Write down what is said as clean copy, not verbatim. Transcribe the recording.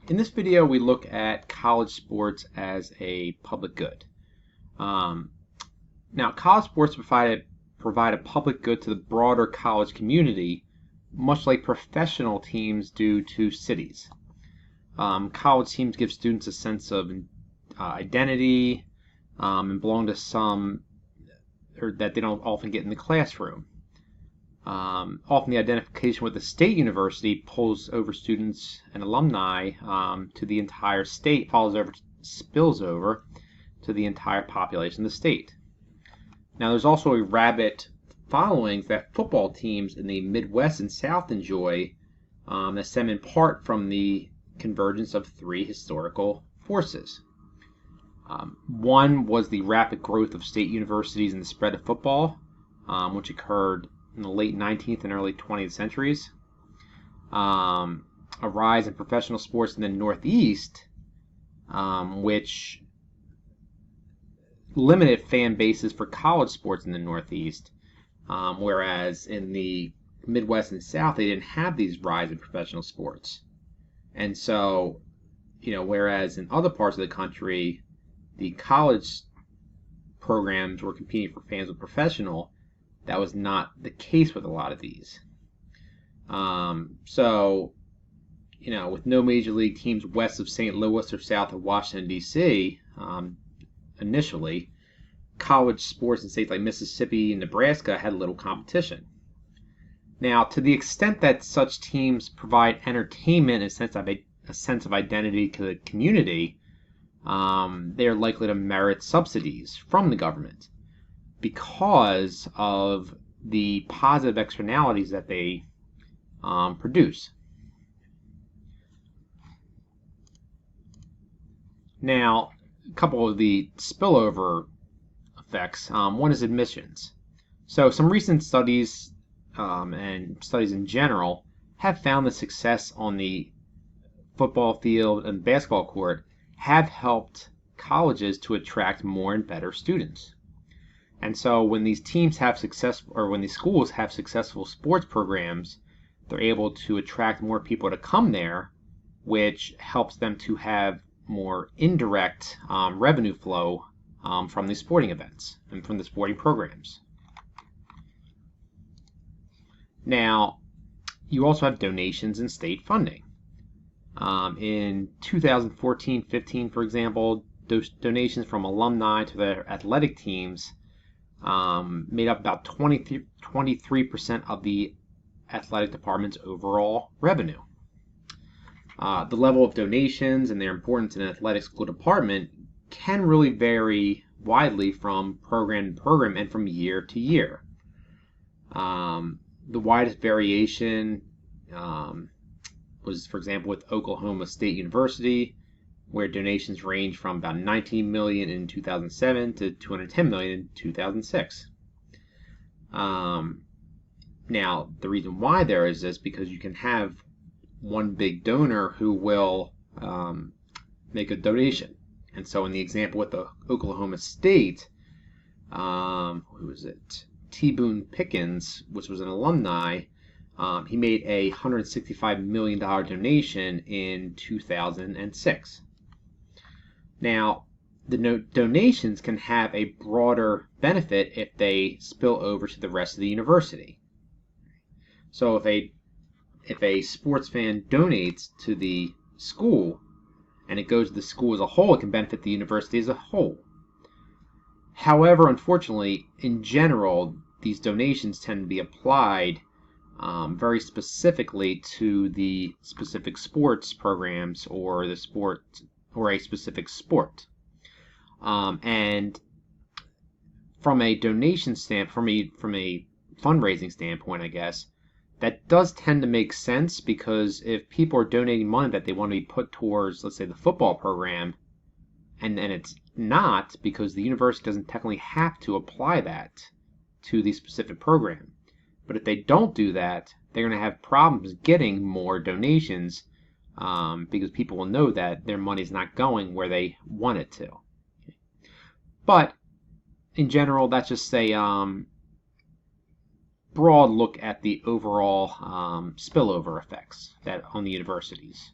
In this video, we look at college sports as a public good. Now, college sports provide a public good to the broader college community, much like professional teams do to cities. College teams give students a sense of identity and belong to some or that they don't often get in the classroom. Often the identification with the state university pulls over students and alumni to the entire state, spills over to the entire population of the state. Now there's also a rabid following that football teams in the Midwest and South enjoy that stem in part from the convergence of three historical forces. One was the rapid growth of state universities and the spread of football, which occurred in the late 19th and early 20th centuries. A rise in professional sports in the Northeast, which limited fan bases for college sports in the Northeast, whereas in the Midwest and South, they didn't have these rise in professional sports. And so, whereas in other parts of the country, the college programs were competing for fans with professional, that was not the case with a lot of these. With no major league teams west of St. Louis or south of Washington, D.C., initially, college sports in states like Mississippi and Nebraska had little competition. Now, to the extent that such teams provide entertainment and a sense of identity to the community, they are likely to merit subsidies from the government because of the positive externalities that they produce. Now, a couple of the spillover effects. One is admissions. So some recent studies and studies in general have found that success on the football field and basketball court have helped colleges to attract more and better students. And so when these teams have when these schools have successful sports programs, they're able to attract more people to come there, which helps them to have more indirect revenue flow from these sporting events and from the sporting programs. Now, you also have donations and state funding. In 2014-15, for example, those donations from alumni to their athletic teams made up about 23% of the athletic department's overall revenue. The level of donations and their importance in an athletic school department can really vary widely from program to program and from year to year. The widest variation was, for example, with Oklahoma State University, where donations range from about $19 million in 2007 to $210 million in 2006. Now, the reason why there is this because you can have one big donor who will make a donation. And so in the example with the Oklahoma State, who was it? T. Boone Pickens, which was an alumni, he made a $165 million donation in 2006. Now, the donations can have a broader benefit if they spill over to the rest of the university. So if a sports fan donates to the school and it goes to the school as a whole, it can benefit the university as a whole. However, unfortunately, in general, these donations tend to be applied very specifically to the specific sports programs or a specific sport. And from a donation from a fundraising standpoint, I guess, that does tend to make sense because if people are donating money that they want to be put towards, let's say, the football program, and it's not because the university doesn't technically have to apply that to the specific program. But if they don't do that, they're going to have problems getting more donations because people will know that their money is not going where they want it to. But in general, that's just a broad look at the overall spillover effects that on the universities.